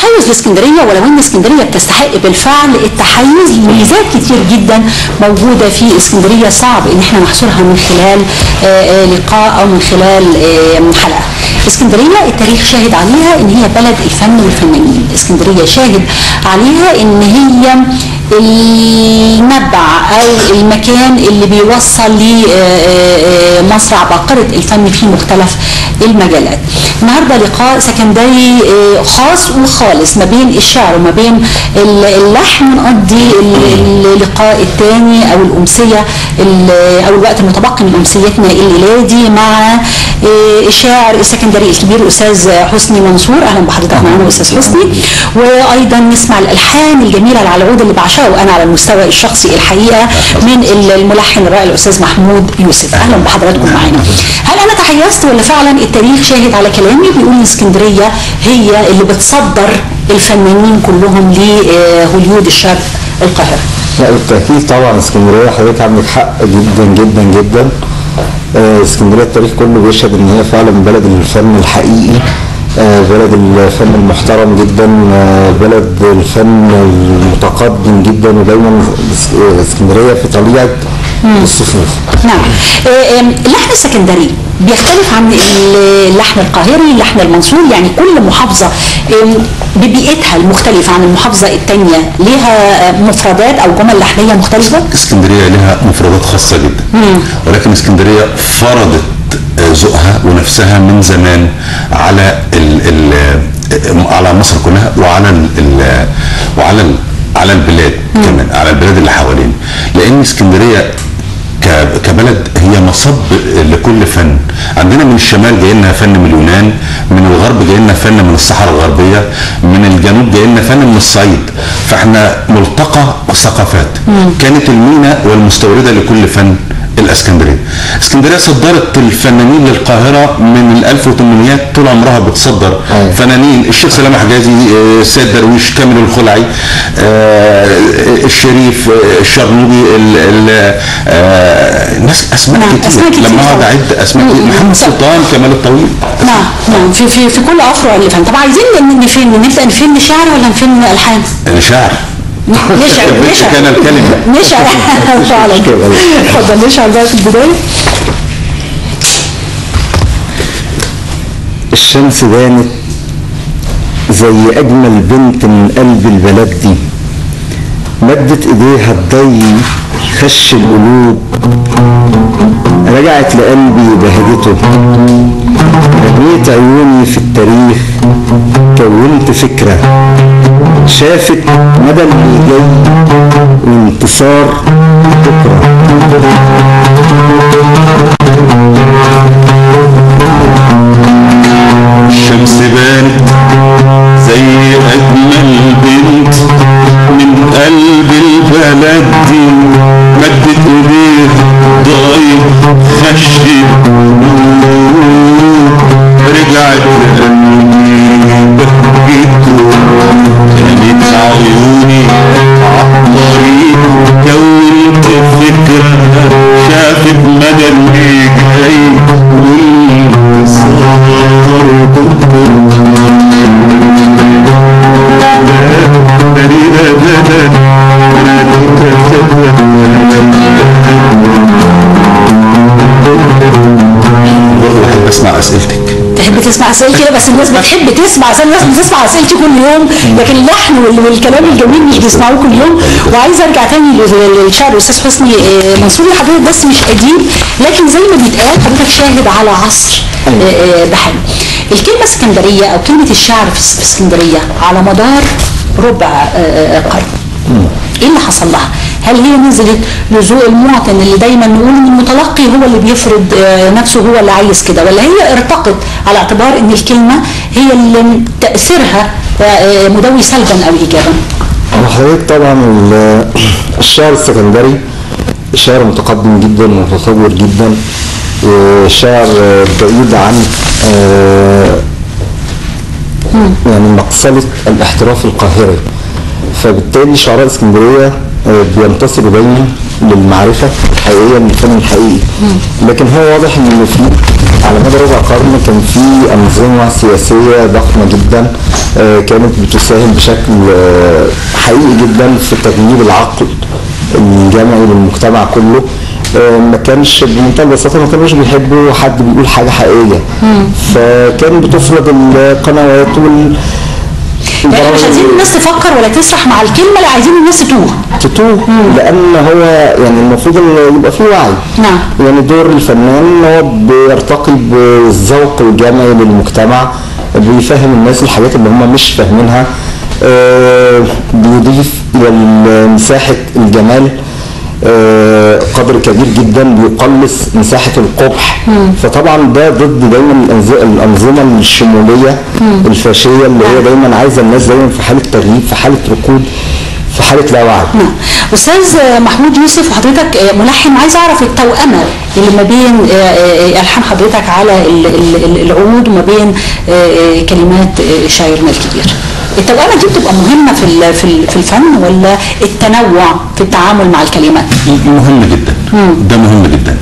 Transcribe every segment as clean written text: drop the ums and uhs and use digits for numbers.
تحيز لاسكندريه، ولو ان اسكندريه بتستحق بالفعل التحيز لميزات كتير جدا موجوده في اسكندريه صعب ان احنا نحصرها من خلال لقاء او من خلال حلقه. اسكندريه التاريخ شاهد عليها ان هي بلد الفن والفنانين، اسكندريه شاهد عليها ان هي المنبع او المكان اللي بيوصل لمصر عباقرة الفن في مختلف المجالات. النهارده لقاء سكندري خاص وخالص ما بين الشعر وما بين اللحن. نقضي اللقاء الثاني او الامسيه او الوقت المتبقي من امسيتنا الليله دي مع الشاعر السكندري الكبير الاستاذ حسني منصور. اهلا بحضرتك معانا استاذ حسني. وايضا نسمع الالحان الجميله اللي على العود اللي بعشقه انا على المستوى الشخصي الحقيقه من الملحن الرائع الاستاذ محمود يوسف. اهلا بحضراتكم معانا. هل انا تحيزت ولا فعلا التاريخ شاهد على كلامي بيقول ان اسكندريه هي اللي بتصدر الفنانين كلهم لهوليود الشرق القاهره؟ لا بالتاكيد طبعا اسكندريه حضرتك عندك حق جدا جدا جدا. اسكندريه التاريخ كله بيشهد ان هي فعلا بلد الفن الحقيقي، بلد الفن المحترم جدا، بلد الفن المتقدم جدا، ودايما اسكندريه في طليعه الصفوف. نعم. اللحن السكندري بيختلف عن اللحن القاهري، اللحن المنصوري، يعني كل محافظه ببيئتها المختلفه عن المحافظه الثانيه ليها مفردات او جمل لحنيه مختلفه. اسكندريه لها مفردات خاصه جدا، ولكن اسكندريه فرضت ذوقها ونفسها من زمان على على مصر كلها وعلى البلاد كمان، على البلاد اللي حوالينا، لان اسكندريه كبلد هي مصب لكل فن. عندنا من الشمال جاي لنا فن من اليونان، من الغرب جاي لنا فن من الصحراء الغربيه، من الجنوب جاي لنا فن من الصعيد، فاحنا ملتقى ثقافات. كانت المينا والمستورده لكل فن الاسكندريه. اسكندريه صدرت الفنانين للقاهره من ال 1800 طول عمرها بتصدر فنانين. الشيخ سلامه حجازي، السيد درويش، كامل الخلعي، الشريف، الشرنوبي، ناس اسماء كتير. لما اقعد اعد اسماء كتير، محمد سلطان، كمال الطويل. نعم في كل افرع الفن. طب عايزين نبدا نفن شعر ولا نفن الحان؟ شعر. نشعر كان الكلمه نشعر فعلا. اتفضل نشعر بقى في البدايه. الشمس بانت زي اجمل بنت من قلب البلد دي، مدت ايديها الضي خش القلوب، رجعت لقلبي بهجته، رميت عيوني في التاريخ، كونت فكرة، شافت مدى اللي جاي وانتصار بكرة. الشمس بانت زي أجمل بنت من قلب البلد دي، مدت ايديه ضايق خش رجعت بهجته، كانت عيوني عالطريق، كونت فكرة، شافت مدى اللي جاي والانتصار اسمع اسئلتك. تحب تسمع اسئلتي؟ لا بس الناس بتحب تسمع، الناس بتسمع اسئلتي كل يوم، لكن اللحن والكلام الجميل مش بيسمعوه كل يوم. وعايزه ارجع تاني للشعر الاستاذ حسني منصور. حضرتك بس مش اديب، لكن زي ما بيتقال حضرتك شاهد على عصر بحال. الكلمه الاسكندريه او كلمه الشعر في اسكندريه على مدار ربع قرن، ايه اللي حصل لها؟ هل هي نزلت لذوق المواطن اللي دايما نقول ان المتلقي هو اللي بيفرض نفسه، هو اللي عايز كده، ولا هي ارتقت على اعتبار ان الكلمه هي اللي تاثيرها مدوي سلبا او ايجابا؟ حضرتك طبعا الشعر السكندري شعر متقدم جدا ومتطور جدا، وشعر بعيد عن يعني مقصلة الاحتراف القاهري، فبالتالي شعراء اسكندريه بينتصروا دايما للمعرفه الحقيقيه للفن الحقيقي. لكن هو واضح ان في على مدى ربع قرن كان في انظمه سياسيه ضخمه جدا كانت بتساهم بشكل حقيقي جدا في تغيير العقل الجمعي للمجتمع كله. ما كانش بمنتهى البساطه ما كانوش بيحبوا حد بيقول حاجه حقيقيه، فكان بتفرض القنوات يعني مش عايزين الناس تفكر ولا تسرح مع الكلمه، لا عايزين الناس تتوه لان هو يعني المفروض ان يبقى فيه وعي. نعم. يعني دور الفنان هو بيرتقي بالذوق الجمعي للمجتمع، بيفهم الناس الحاجات اللي هم مش فاهمينها، بيضيف الى مساحه الجمال قدر كبير جدا، بيقلص مساحه القبح. فطبعا ده ضد دايما الانظمه الشموليه الفاشيه اللي هي دايما عايزه الناس دايما في حاله تغييب، في حاله ركود، في حاله لا وعي. استاذ محمود يوسف، وحضرتك ملحن، عايز اعرف التوأمه اللي ما بين الحان حضرتك على العود وما بين كلمات شاعرنا الكبير. التوأمه دي بتبقى مهمه في الفن ولا التنوع في التعامل مع الكلمات؟ مهم جدا. ده مهم جدا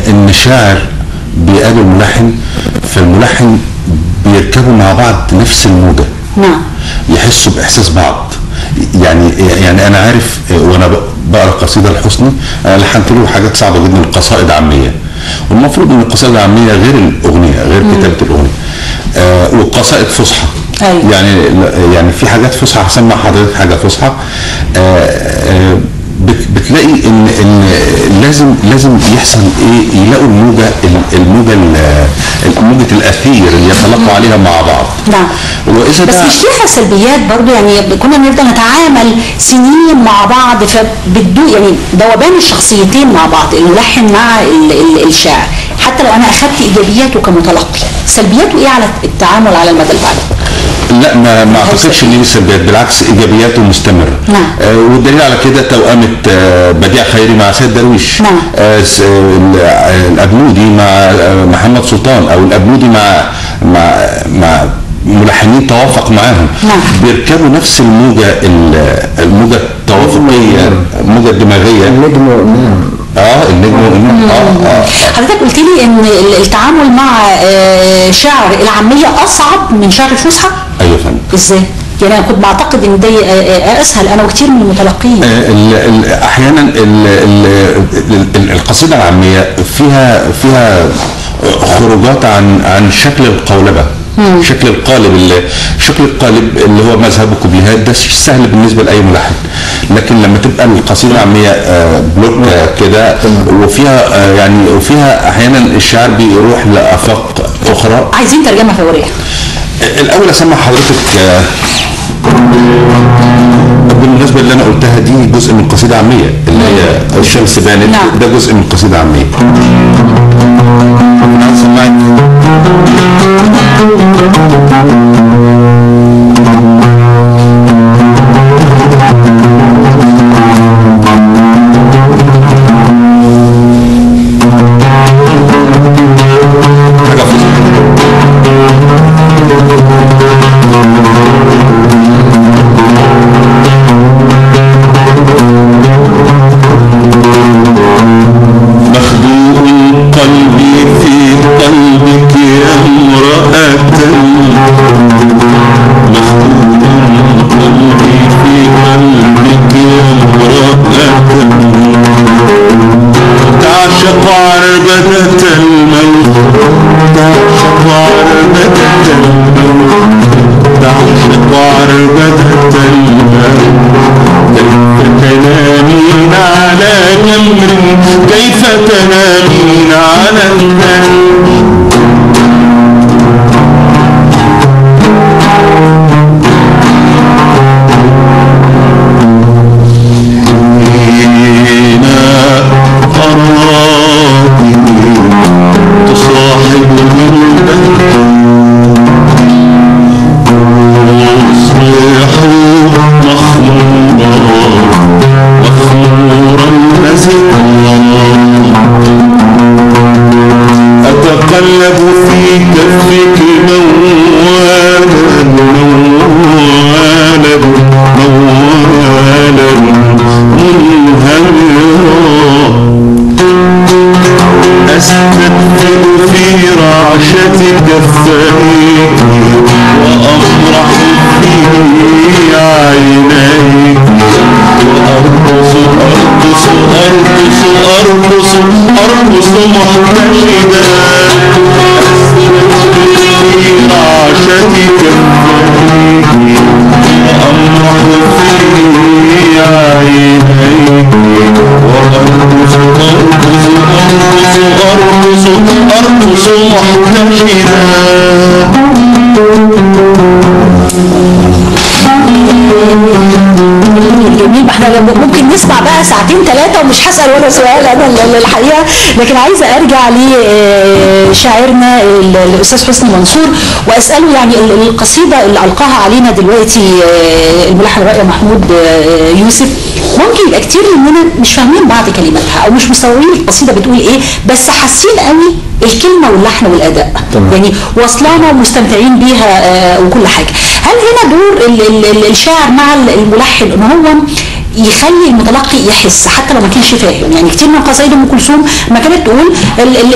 ان الشاعر بيقابل ملحن، فالملحن بيركبوا مع بعض نفس الموجه. نعم. يحسوا باحساس بعض. يعني انا عارف وانا بقرا قصيده لحسني، انا لحنت له حاجات صعبه جدا، قصائد عاميه، والمفروض ان القصائد العاميه غير الاغنيه، غير كتابه الاغنيه، والقصائد فصحى. أيوة. يعني في حاجات فصحى، هسمع حضرتك حاجه فصحى. بتلاقي ان لازم يحصل ايه، يلاقوا موجه الاثير اللي يتلقوا عليها مع بعض. نعم. واذا بس مش فيها سلبيات برضو، يعني كنا بنفضل نتعامل سنين مع بعض، فبدو يعني ذوبان الشخصيتين مع بعض، الملحن مع الشاعر، حتى لو انا اخذت ايجابياته كمتلقي، سلبياته ايه على التعامل على المدى البعيد؟ لا، ما اعتقدش ان دي سلبيات، بالعكس ايجابياته مستمره. نعم. والدليل على كده توأمه بديع خيري مع سيد درويش. نعم. الابنودي مع محمد سلطان، او الابنودي مع ملحنين توافق معاهم. نعم. بيركبوا نفس الموجه التوافقيه، الموجه الدماغيه. النجم حضرتك قلت لي ان التعامل مع شعر العاميه اصعب من شعر الفصحى. ايوه فندم. ازاي؟ يعني انا كنت بعتقد ان ده اسهل، انا وكتير من المتلقين. احيانا القصيده العاميه فيها خروجات عن شكل القولبه، شكل القالب اللي هو مذهب الكوبليهات، ده سهل بالنسبه لاي ملحن. لكن لما تبقى القصيده العاميه بلوك كده، وفيها احيانا الشعر بيروح لافاق اخرى. عايزين ترجمه فوريه. الاول اسمع حضرتك بالمناسبه اللي انا قلتها دي جزء من قصيده عاميه، اللي هي الشمس بانت. نعم. ده جزء من قصيده عاميه. انا عايز اسمعك. موال منهمر رعشة كفيك وأمرح في عينيك وأرقص أرقص أرقص أرقص أرقص محتشدا في رعشة كفيك وأمرح في عينيك وأرقص أرقص أرقص أرقص محتشدا. جميل. احنا ممكن نسمع بقى ساعتين ثلاثة ومش هسأل ولا سؤال انا الحقيقة، لكن عايزة ارجع لشاعرنا الاستاذ حسني منصور واسأله يعني القصيدة اللي القاها علينا دلوقتي الملحن الرائع محمود يوسف، ممكن يبقى كتير مننا مش فاهمين بعض كلماتها او مش مستوعبين القصيدة بتقول ايه، بس حاسين قوي الكلمة واللحن والاداء يعني واصلانا ومستمتعين بيها وكل حاجة. هل هنا دور الشاعر مع الملحن ان هو يخلي المتلقي يحس حتى لو ما كانش فاهم؟ يعني كتير من قصايد ام كلثوم ما كانت تقول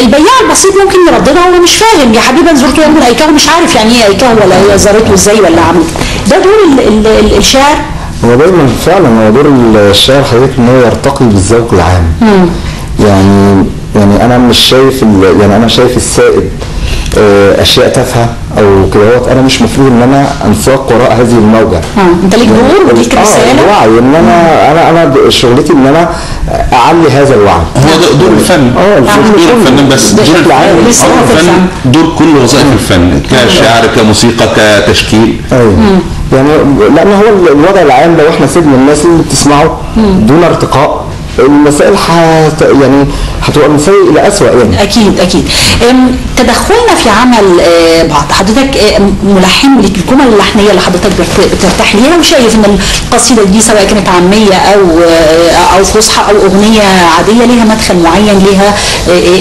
البياع البسيط ممكن يرددها وهو مش فاهم، يا حبيبي زرته يا ابن ايكاه مش عارف يعني ايه ايكاه ولا هي زارته ازاي ولا عملت. ده دور الشاعر. هو دايما فعلا هو دور الشاعر حضرتك ان هو يرتقي بالذوق العام. يعني انا مش شايف يعني انا شايف السائد اشياء تافهه او كده، انا مش مفروض ان انا انساق وراء هذه الموجه. انت ليك دور وليك رساله. الوعي ان انا شغلتي ان انا اعلي هذا الوعي. هو دور الفن. دور الفن بس دور كل وظائف الفن كشعر كموسيقى كتشكيل. ايوه يعني لان هو الوضع العام لو احنا سيبنا الناس اللي بتسمعه دون ارتقاء المسائل يعني هتبقى من سيء الى اسوء يعني. اكيد اكيد. تدخلنا في عمل بعض، حضرتك ملحن ليك الجمل اللحنيه اللي حضرتك بترتاح ليها وشايف ان القصيده دي سواء كانت عاميه او فصحى او اغنيه عاديه ليها مدخل معين، ليها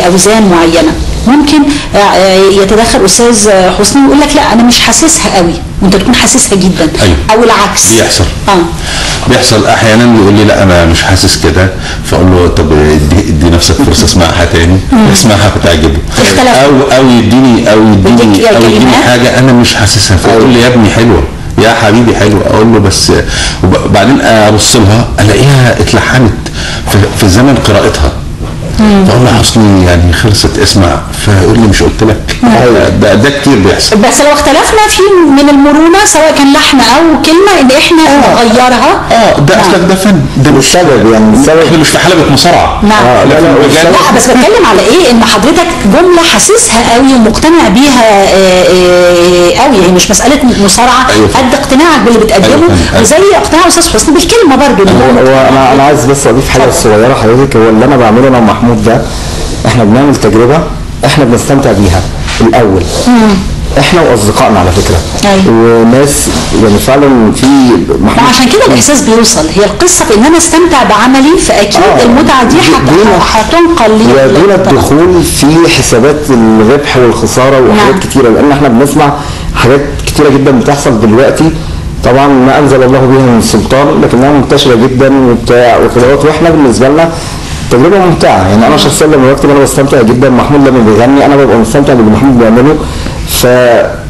اوزان معينه، ممكن يتدخل استاذ حسني ويقول لك لا انا مش حاسسها قوي وانت تكون حاسسها جدا. أيوة. او العكس بيحصل. بيحصل احيانا يقول لي لا انا مش حاسس كده، فاقول له طب ادي نفسك فرصه اسمعها تاني، اسمعها فتعجبه، او يديني حاجه انا مش حاسسها فيقول لي يا ابني حلوه يا حبيبي حلوه، اقول له بس وبعدين ابص لها الاقيها اتلحنت في زمن قراءتها، فاقول له حسني يعني خلصت اسمع، فيقول لي مش قلت لك. ده كتير بيحصل. بس لو اختلفنا في من المرونه سواء كان لحن او كلمه ان احنا نغيرها. ده اصلك ده فن، ده مش سبب يعني السبب احنا مش في حلبة مصارعه. نعم. لا بس بتكلم على ايه، ان حضرتك جمله حاسسها قوي ومقتنع بيها قوي، هي مش مساله مصارعه قد اقتناعك باللي بتقدمه وزي اقتناع استاذ حسني بالكلمه برضه. هو انا عايز بس اضيف حاجه صغيره حضرتك، هو اللي انا بعمله انا ومحمود ده احنا بنعمل تجربه احنا بنستمتع بيها الاول. احنا واصدقائنا على فكره. وناس يعني فعلا في وعشان كده الاحساس بيوصل، هي القصه في ان انا استمتع بعملي، فاكيد المتعه دي هتنقل لي دون الدخول في حسابات الربح والخساره وحاجات كتيره، لان احنا بنسمع حاجات كتيره جدا بتحصل دلوقتي طبعا ما انزل الله بها من سلطان، لكنها منتشره جدا وبتاع وكده، واحنا بالنسبه لنا تجربه ممتعه. يعني انا شخصيا لما بكتب انا بستمتع جدا، محمود لما بيغني انا ببقى مستمتع باللي محمود بيعمله،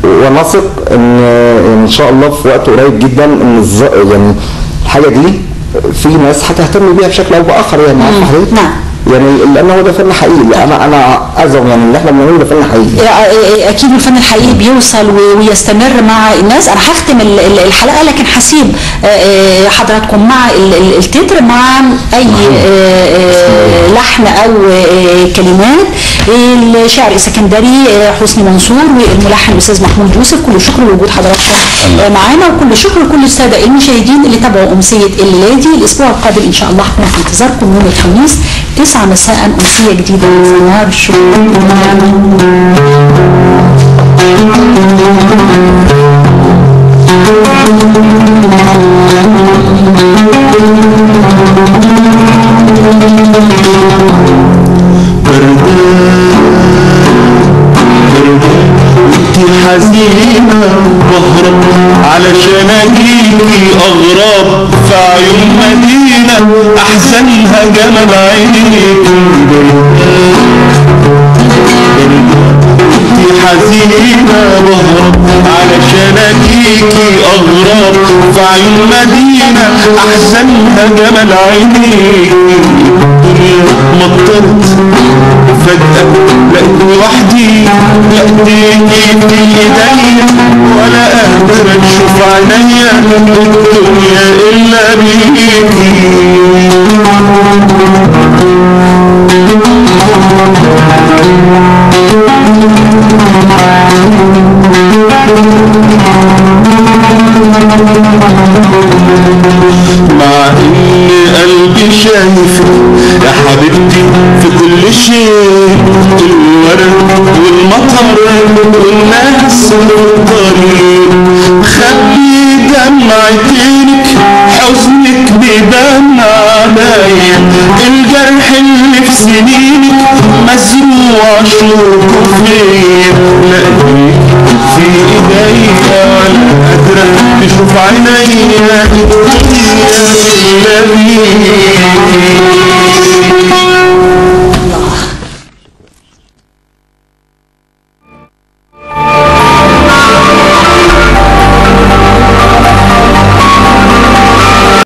ونثق ان شاء الله في وقت قريب جدا ان يعني الحاجه دي في ناس هتهتم بيها بشكل او باخر يعني. عارف حضرتك؟ يعني لان هو ده فن حقيقي، انا ازعم يعني اللي احنا بنعمله ده فن حقيقي. اكيد الفن الحقيقي بيوصل ويستمر مع الناس. انا هختم الحلقه لكن هسيب حضراتكم مع التتر مع اي لحن او كلمات الشاعر السكندري حسني منصور والملحن الاستاذ محمود يوسف. كل شكر لوجود حضراتكم معانا، وكل شكر لكل الساده المشاهدين اللي تابعوا امسيه الليله دي. الاسبوع القادم ان شاء الله هكون في انتظاركم يوم الخميس 9 مساء أمسية جديدة في نهار الشكر. حزينة بهرب علشان اجيكي اغراب في عيون مدينة احزانها جمال عينيك. حزينة بهرب علشان اجيكي اغرب في عيون مدينة احزانها جمال عينيكي. الدنيا مطرت فجأة لقيتني وحدي، لقيتني في ايديا ولا قادر اشوف عينيا الدنيا الا بيكي. مع ان قلبي شايفك يا حبيبتي في كل شيء، الورد والمطر والناس والطريق، خلي دمعتك حزنك بيبان عليا، الجرح اللي في سنينك مزروع شوكه فيا، لقيك في ايديا ولا قادرة تشوف عينيا الدنيا الا بيك.